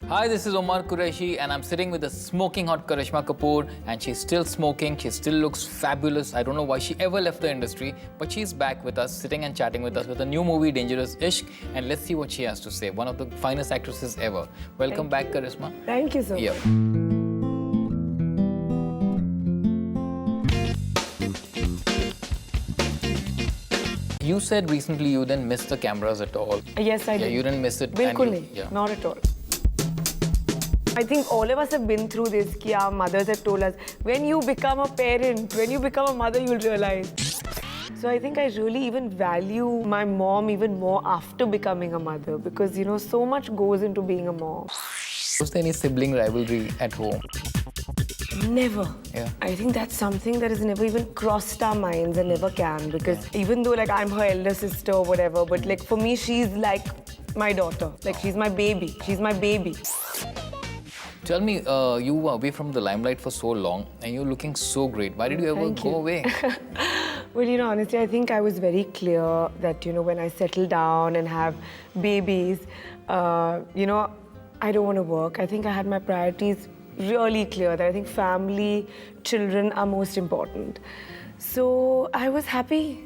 Hi, this is Omar Qureshi and I'm sitting with the smoking hot Karisma Kapoor and she's still smoking, she still looks fabulous. I don't know why she ever left the industry, but she's back with us, sitting and chatting with us with a new movie, Dangerous Ishq, and let's see what she has to say. One of the finest actresses ever. Welcome back, Karisma. Thank you so much. You said recently you didn't miss the cameras at all. Yes, I did. Yeah, you didn't miss it. Bilkul nahi. Not at all. I think all of us have been through this. Ki our mothers have told us, when you become a parent, when you become a mother, you'll realize. So I think I really even value my mom even more after becoming a mother because, you know, so much goes into being a mom. Was there any sibling rivalry at home? Never. Yeah. I think that's something that has never even crossed our minds and never can because even though like I'm her elder sister or whatever, but like for me, she's like my daughter. Like she's my baby. She's my baby. Tell me, you were away from the limelight for so long and you're looking so great. Why did you ever go away? Well, you know, honestly, I think I was very clear that, you know, when I settle down and have babies, you know, I don't want to work. I think I had my priorities really clear that I think family, children are most important. So I was happy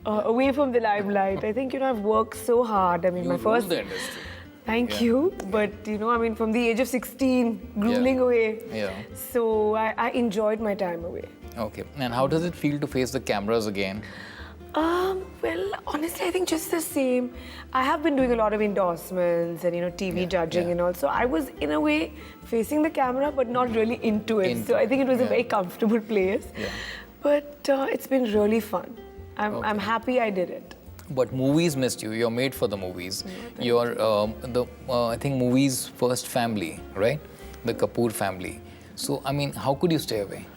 away from the limelight. I think, you know, I've worked so hard. I mean, my first... the industry. Thank you. But, you know, I mean, from the age of 16, grueling away. Yeah. So I enjoyed my time away. Okay. And how does it feel to face the cameras again? Well, honestly, I think just the same. I have been doing a lot of endorsements and, you know, TV judging and all. So I was, in a way, facing the camera, but not really into it. So I think it was a very comfortable place. Yeah. But it's been really fun. I'm happy I did it. But movies missed you. You're made for the movies. You're I think movies' first family, right? The Kapoor family. So, I mean, how could you stay away?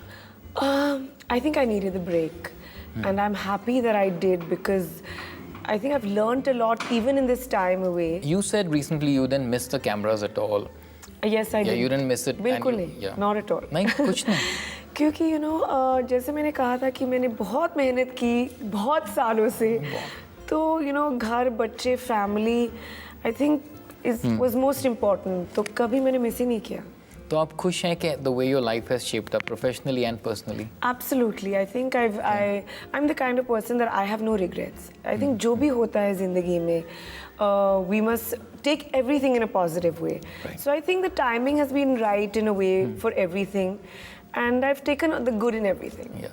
I think I needed the break. And I'm happy that I did because I think I've learned a lot even in this time away. You said recently you didn't miss the cameras at all. Yes, I did. Yeah, you didn't miss it. बिल्कुल नहीं. Not at all. नहीं, कुछ नहीं. क्योंकि you know, जैसे मैंने कहा था कि मैंने बहुत मेहनत की, बहुत सालों से. तो you know, घर, बच्चे, family, I think was most important. तो कभी मैंने miss ही नहीं किया. तो आप खुश हैं कि the way your life has shaped up professionally and personally? Absolutely. I think I'm the kind of person that I have no regrets. I think जो भी होता है ज़िंदगी में, we must take everything in a positive way. Right. So I think the timing has been right in a way for everything, and I've taken the good in everything. Yeah.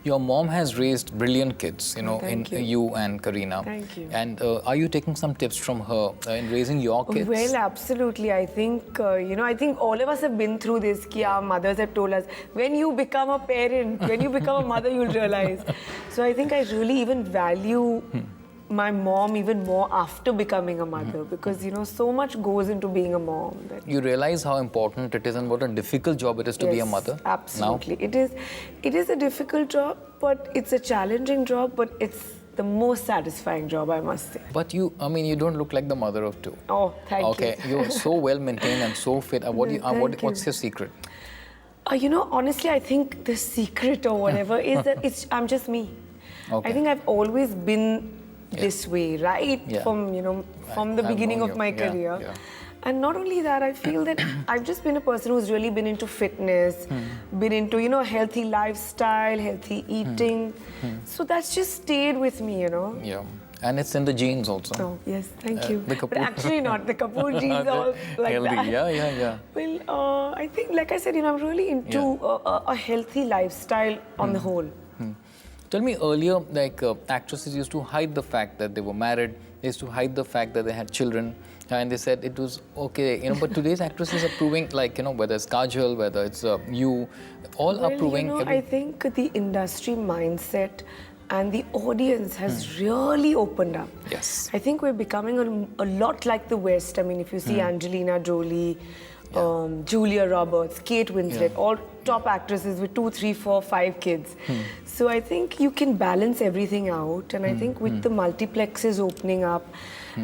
Your mom has raised brilliant kids, you know, you and Kareena. Thank you. And are you taking some tips from her in raising your kids? Well, absolutely. I think, you know, I think all of us have been through this. Ki our mothers have told us, when you become a parent, when you become a mother, you'll realize. So I think I really even value my mom even more after becoming a mother because, you know, so much goes into being a mom. You realize how important it is and what a difficult job it is to be a mother? Absolutely. Now? It is a difficult job, but it's a challenging job, but it's the most satisfying job, I must say. But you, I mean, you don't look like the mother of two. Oh, thank you. Okay, you're so well maintained and so fit. What's your secret? You know, honestly, I think the secret or whatever is that I'm just me. Okay. I think I've always been this way, right? Yeah. From, you know, from the beginning of my career. Yeah. And not only that, I feel that I've just been a person who's really been into fitness, been into, you know, healthy lifestyle, healthy eating. So that's just stayed with me, you know. Yeah. And it's in the genes also. Oh, yes, thank you. But actually not. The Kapoor genes are like healthy. That. Yeah. Well, I think, like I said, you know, I'm really into a healthy lifestyle on the whole. Tell me, earlier, like actresses used to hide the fact that they were married. They used to hide the fact that they had children. And they said it was okay, you know, but today's actresses are proving, like, you know, whether it's Kajal, whether it's you, all are proving... You know, I think the industry mindset and the audience has really opened up. Yes. I think we're becoming a lot like the West. I mean, if you see Angelina Jolie, Julia Roberts, Kate Winslet, all top actresses with 2, 3, 4, 5 kids. So I think you can balance everything out. And I think with the multiplexes opening up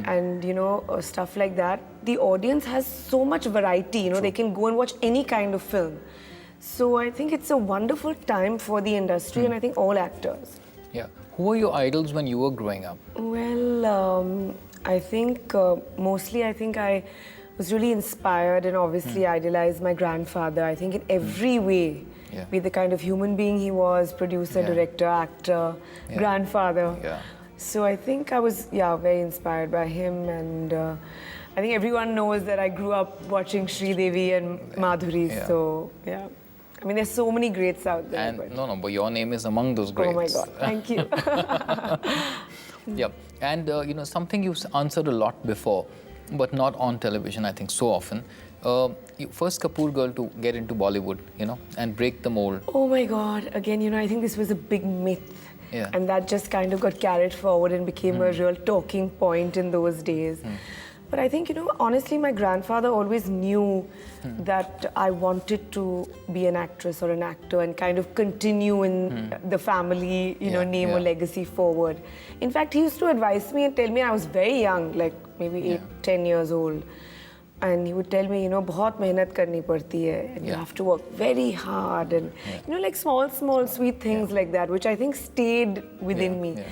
and, you know, stuff like that, the audience has so much variety. You know, they can go and watch any kind of film. So I think it's a wonderful time for the industry and I think all actors. Yeah. Who were your idols when you were growing up? Well, I think mostly I was really inspired and obviously idolized my grandfather. I think in every way, be the kind of human being he was, producer, director, actor, grandfather. So I think I was, very inspired by him, and I think everyone knows that I grew up watching Sridevi and Madhuri, so I mean, there's so many greats out there. And but your name is among those greats. Oh my God, thank you. And something you've answered a lot before, but not on television, I think, so often. First Kapoor girl to get into Bollywood, and break the mold. Oh my God, again, I think this was a big myth. And that just kind of got carried forward and became a real talking point in those days. But I think, honestly, my grandfather always knew that I wanted to be an actress or an actor and kind of continue in the family, name or legacy forward. In fact, he used to advise me and tell me I was very young, like maybe 8, 10 years old. And he would tell me, बहुत मेहनत करनी पड़ती है, and you have to work very hard, and like small, sweet things like that, which I think stayed within me.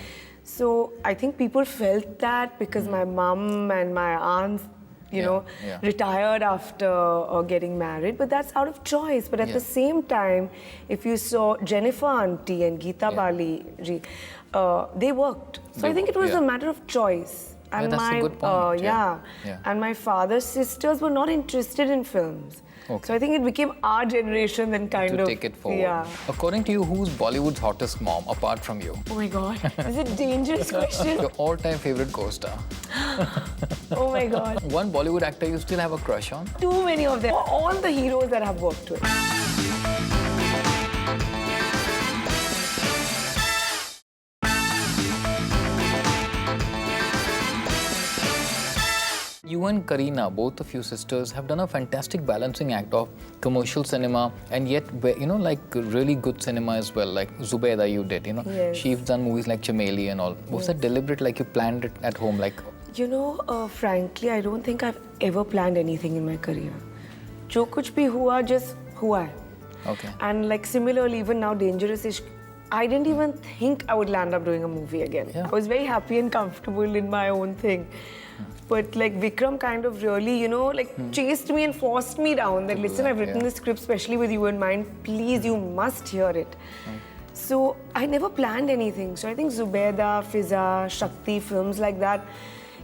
So I think people felt that because my mum and my aunts, retired after getting married, but that's out of choice. But at the same time, if you saw Jennifer Auntie and Geeta Bali ji, they worked. So I think it was a matter of choice. And that's a good point. And my father's sisters were not interested in films. So I think it became our generation then kind of... to take it forward. According to you, who's Bollywood's hottest mom, apart from you? Oh my God, is it a dangerous question? Your all-time favorite co-star. Oh my God. One Bollywood actor you still have a crush on? Too many of them. All the heroes that I've worked with. You and Kareena, both of you sisters, have done a fantastic balancing act of commercial cinema and yet, like really good cinema as well, like Zubaida you did, Yes. She's done movies like Chameli and all. Was that deliberate, like you planned it at home, like? Frankly, I don't think I've ever planned anything in my career. Jo kuch bhi hua, just hua hai. Okay. And like similarly, even now, Dangerous Ishq, I didn't even think I would land up doing a movie again. I was very happy and comfortable in my own thing. But like Vikram kind of really, chased me and forced me down that, listen, I've written this script especially with you in mind. Please, you must hear it. So I never planned anything. So I think Zubaida, Fiza, Shakti, films like that,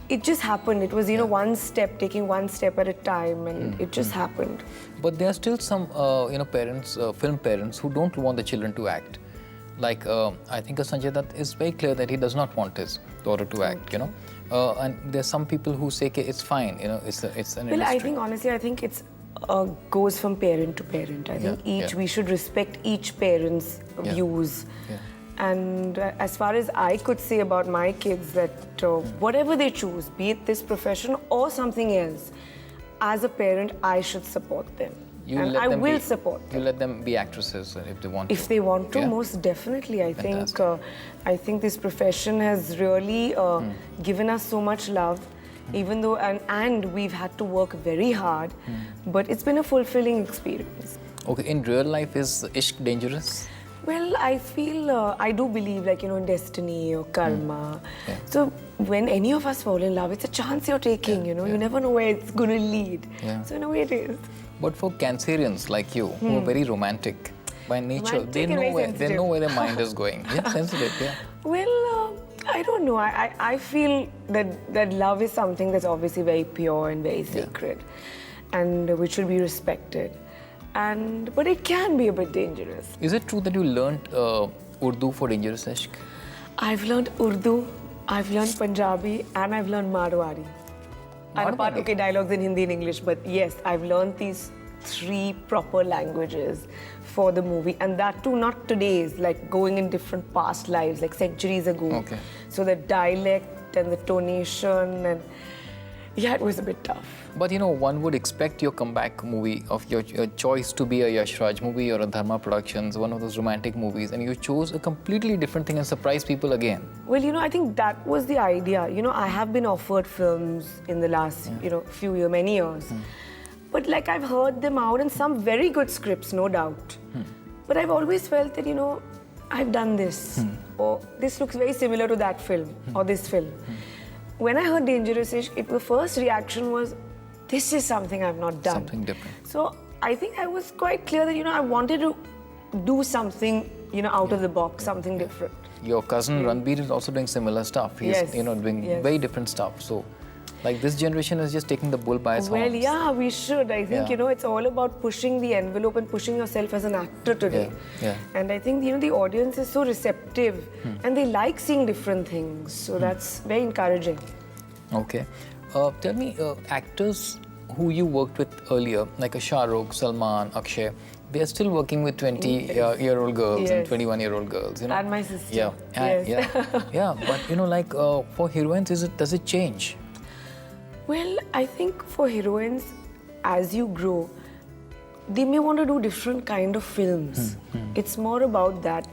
it just happened. It was, taking one step at a time, and it just happened. But there are still some, parents, film parents who don't want the children to act. Like, I think Sanjay Dutt is very clear that he does not want his daughter to act, and there's some people who say, it's fine, it's an industry. I think, honestly, it's goes from parent to parent. I think we should respect each parent's views. And as far as I could say about my kids, that whatever they choose, be it this profession or something else, as a parent, I should support them. And I will support them. You let them be actresses if they want to. If they want to, most definitely. I think this profession has really given us so much love, even though, and we've had to work very hard, but it's been a fulfilling experience. Okay, in real life, is ishq dangerous? Well, I feel, I do believe in destiny or karma. So when any of us fall in love, it's a chance you're taking, you never know where it's going to lead. So in a way it is. But for Cancerians like you, who are very romantic by nature, they know where their mind is going. Sensitive, Well, I don't know. I feel that love is something that's obviously very pure and very sacred, and which should be respected. But it can be a bit dangerous. Is it true that you learnt Urdu for Dangerous Ishq? I've learned Urdu, I've learned Punjabi, and I've learned Marwari. And apart, dialogues in Hindi and English, but yes, I've learned these 3 proper languages for the movie, and that too not today's, like going in different past lives, like centuries ago. So the dialect and the tonation, and it was a bit tough. But one would expect your comeback movie of your choice to be a Yash Raj movie or a Dharma Productions, one of those romantic movies, and you chose a completely different thing and surprised people again. Well, I think that was the idea. I have been offered films in the last, many years. But like I've heard them out, and some very good scripts, no doubt. But I've always felt that, I've done this, or this looks very similar to that film, or this film. When I heard Dangerous Ishq, the first reaction was, this is something I've not done. Something different. So I think I was quite clear that, I wanted to do something, out of the box, something different. Your cousin Ranbir is also doing similar stuff. He's, Yes. Doing Yes. very different stuff. So, like this generation is just taking the bull by its horns. Well, yeah, we should. I think, Yeah. it's all about pushing the envelope and pushing yourself as an actor today. Yeah. And I think, the audience is so receptive and they like seeing different things. So that's very encouraging. Okay. Tell me, actors who you worked with earlier, like a Shah Rukh, Salman, Akshay, they are still working with 20-year-old girls and Yes. 21-year-old girls. And my sister. Yeah. And- Yes. yeah. But for heroines, does it change? Well, I think for heroines, as you grow, they may want to do different kind of films. It's more about that.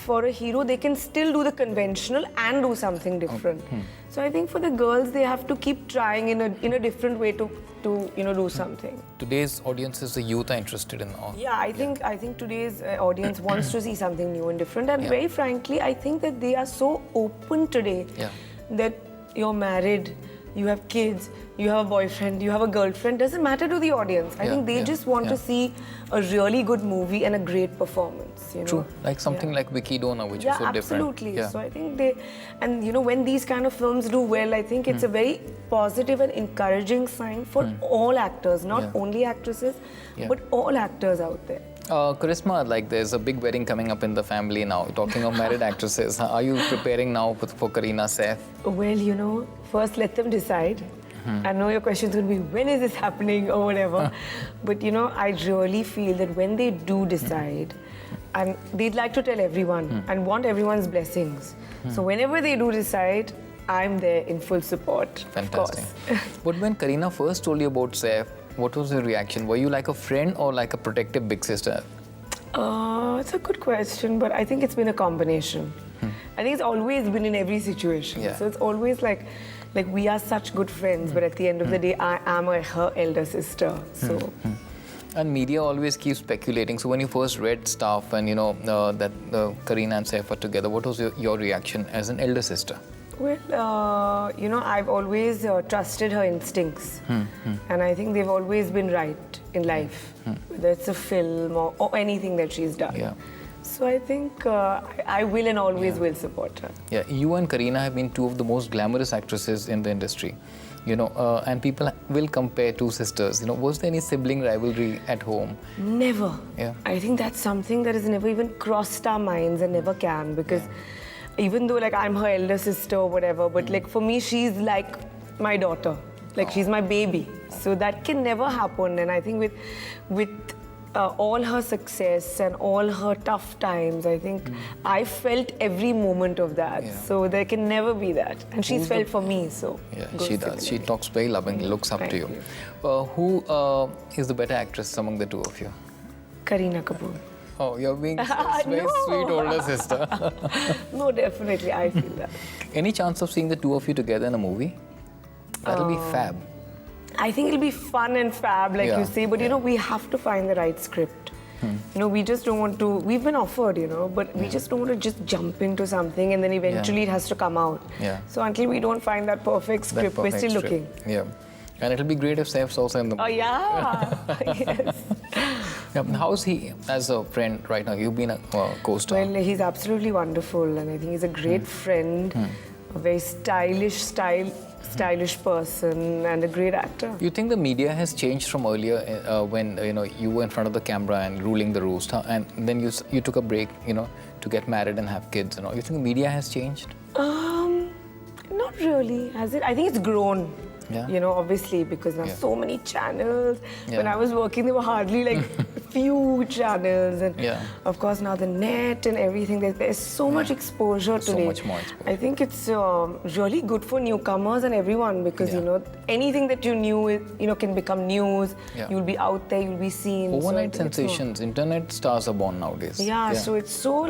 For a hero, they can still do the conventional and do something different. So I think for the girls, they have to keep trying in a different way to do something. Today's audiences, the youth are interested in all. Yeah, I think today's audience wants to see something new and different. And very frankly, I think that they are so open today that you're married, you have kids, you have a boyfriend, you have a girlfriend, doesn't matter to the audience. I think they just want to see a really good movie and a great performance. True, like something like Vicky Dona, which is so absolutely. different. So I think when these kind of films do well, I think it's a very positive and encouraging sign for all actors, not only actresses, but all actors out there. Karisma, like there's a big wedding coming up in the family now. Talking of married actresses, are you preparing now for Kareena, Saif? Well, first let them decide. I know your question's going to be, when is this happening or whatever. But, I really feel that when they do decide, and they'd like to tell everyone and want everyone's blessings. So whenever they do decide, I'm there in full support. Fantastic. Of course. But when Kareena first told you about Saif, what was your reaction? Were you like a friend or like a protective big sister? It's a good question, but I think it's been a combination. I think it's always been in every situation. Yeah. So it's always like we are such good friends, but at the end of the day, I am her elder sister. So. And media always keeps speculating. So when you first read stuff and that Kareena and Saif are together, what was your reaction as an elder sister? Well, I've always trusted her instincts. And I think they've always been right in life, whether it's a film or anything that she's done. Yeah. So I think I will and always will support her. Yeah, you and Kareena have been two of the most glamorous actresses in the industry. And people will compare two sisters. Was there any sibling rivalry at home? Never. Yeah. I think that's something that has never even crossed our minds and never can, because even though I'm her elder sister or whatever, but for me, she's like my daughter. She's my baby. So that can never happen. And I think with all her success and all her tough times, I think I felt every moment of that. Yeah. So there can never be that. And she's felt for me, so. Yeah, goes she does. She similarly. talks very lovingly, looks up to you. Who is the better actress among the two of you? Kareena Kapoor. Oh, you're being a very No. sweet older sister. No, definitely, I feel that. Any chance of seeing the two of you together in a movie? That'll be fab. I think it'll be fun and fab, like you say, but we have to find the right script. We just don't want to, we've been offered, but we just don't want to just jump into something and then eventually it has to come out. Yeah. So until we don't find that perfect script, we're still looking. Yeah. And it'll be great if Saif's also in the movie. Oh, yeah. Yes. Yeah, how's he as a friend right now? You've been a co-star. Well, he's absolutely wonderful, and I think he's a great friend, a very stylish person, and a great actor. You think the media has changed from earlier when you were in front of the camera and ruling the roost, and then you took a break, to get married and have kids, You think the media has changed? Not really, has it? I think it's grown. Yeah. Obviously, because now so many channels. Yeah. When I was working, there were hardly few channels, and of course now the net and everything. There's so much exposure today. So much more exposure. I think it's really good for newcomers and everyone, because anything that you knew, can become news. Yeah. You'll be out there, you'll be seen. Overnight sensations, internet stars are born nowadays. Yeah, so it's so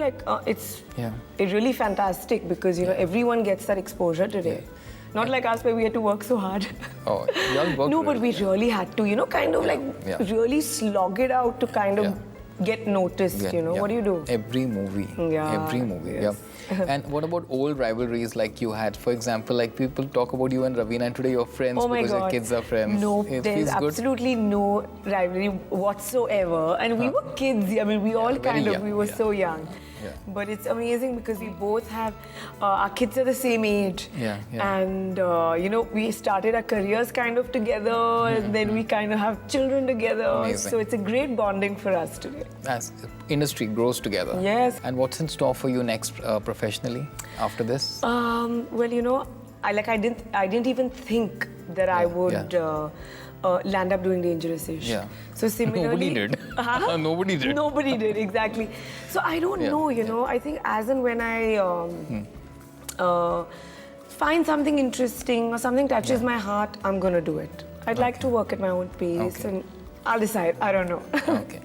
it's really fantastic, because everyone gets that exposure today. Not like us, where we had to work so hard. Oh, you all worked No, but we really had to, kind of really slog it out to kind of get noticed, Yeah, you know. yeah. What do you do? Every movie. Yeah, Every movie, yes. yeah. And what about old rivalries like you had? For example, like people talk about you and Ravina and today you're friends Oh my because your God. kids are friends. No, It there's feels good. absolutely no rivalry whatsoever. And we were kids. I mean, we all very kind of, young, we were yeah. so young. Yeah. But it's amazing because we both have, our kids are the same age. Yeah, yeah. And, you know, we started our careers kind of together and then we kind of have children together. Amazing. So it's a great bonding for us today. As industry grows together. Yes. And what's in store for you next professionally after this? Well, you know, I didn't even think that I would land up doing Dangerous-ish. Yeah. So similarly, Nobody did. Huh? Nobody did. Nobody did, exactly. So I don't know, you know. I think as and when I find something interesting or something touches my heart, I'm gonna do it. I'd like to work at my own pace, and I'll decide. I don't know. Okay.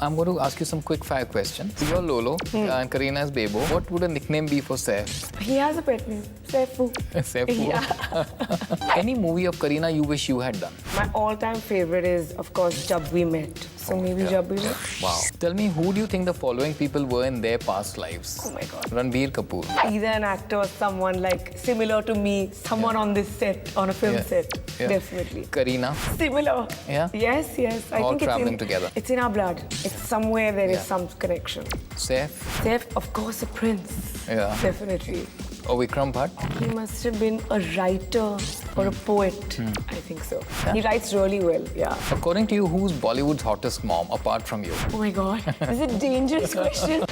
I'm going to ask you some quick fire questions. You're Lolo and Kareena is Bebo. What would a nickname be for Saif? He has a pet name, Saifu. Saifu. Yeah. Any movie of Kareena you wish you had done? My all-time favorite is, of course, Jab We Met. So maybe Jab We Met. Wow. Tell me, who do you think the following people were in their past lives? Oh my God. Ranbir Kapoor. Either an actor or someone like similar to me, someone on this set, on a film set, definitely. Kareena. Similar. Yeah? Yes, yes. I All think traveling it's together. It's in our blood. It's somewhere there is some connection. Saif. Saif, of course, a prince. Yeah. Definitely. Or Vikram Bhatt. He must have been a writer or a poet. I think so. He writes really well. Yeah. According to you, who's Bollywood's hottest mom apart from you? Oh my God. This is a dangerous question.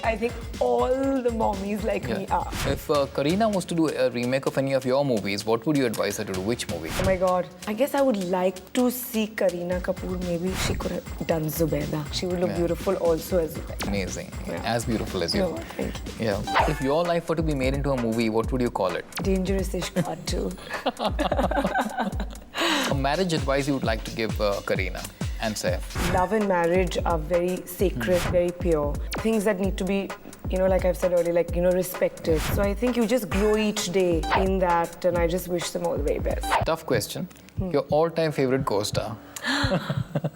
I think all the mommies like me are. If Kareena was to do a remake of any of your movies, what would you advise her to do? Which movie? Oh my God. I guess I would like to see Kareena Kapoor. Maybe she could have done Zubeda. She would look beautiful also as Zubeda. Amazing. Yeah. As beautiful as you. No, thank you. Yeah. If your life were to be made into a movie, what would you call it? Dangerous-ish part 2. A marriage advice you would like to give Kareena and Saif? Love and marriage are very sacred, very pure. Things that need to be, you know, like I've said earlier, like, you know, respected. So I think you just grow each day in that, and I just wish them all the very best. Tough question. Your all-time favorite co-star?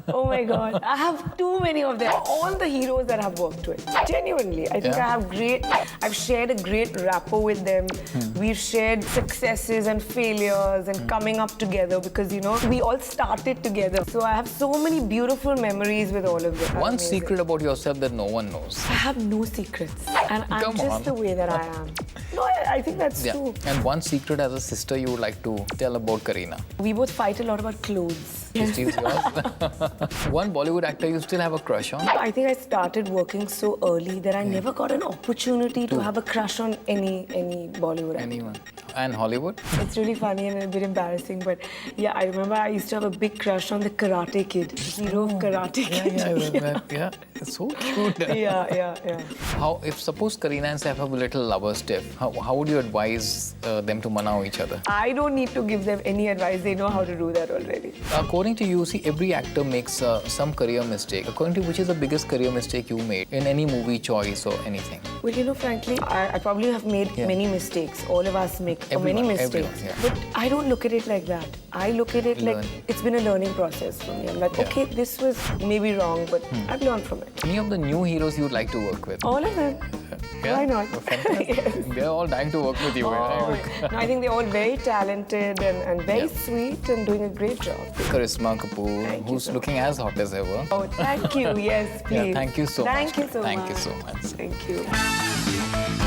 Oh my God, I have too many of them. All the heroes that I've worked with. Genuinely, I think I've shared a great rapport with them. We've shared successes and failures and coming up together because, you know, we all started together. So I have so many beautiful memories with all of them. One secret about yourself that no one knows. I have no secrets. And I'm Come just on. the way that I am. No, I think that's true. And one secret as a sister you would like to tell about Kareena? We both fight a lot about clothes. She steals yours. One Bollywood actor you still have a crush on? I think I started working so early that I never got an opportunity to have a crush on any Bollywood actor. Anyone? And Hollywood? It's really funny and a bit embarrassing, but yeah, I remember I used to have a big crush on the Karate Kid, the hero of Karate Kid. Yeah. It's so cute. Yeah. How, if suppose Kareena and Saif have a little lovers tiff, how would you advise them to manao each other? I don't need to give them any advice. They know how to do that already. According to you, see, every actor makes some career mistake. According to you, which is the biggest career mistake you made in any movie choice or anything? Well, you know, frankly, I probably have made many mistakes. All of us make many mistakes. But I don't look at it like that. I look at it like it's been a learning process for me. I'm like, okay, this was maybe wrong, but I've learned from it. Any of the new heroes you would like to work with? All of them. Yeah? Why not? Yes. They're all dying to work with you. No, I think they're all very talented and very sweet and doing a great job. Karisma Kapoor, who's looking as hot as ever. Oh, thank you. Yes, please. Yeah, thank you so much. Thank you so much. Thank you so much. Thank you.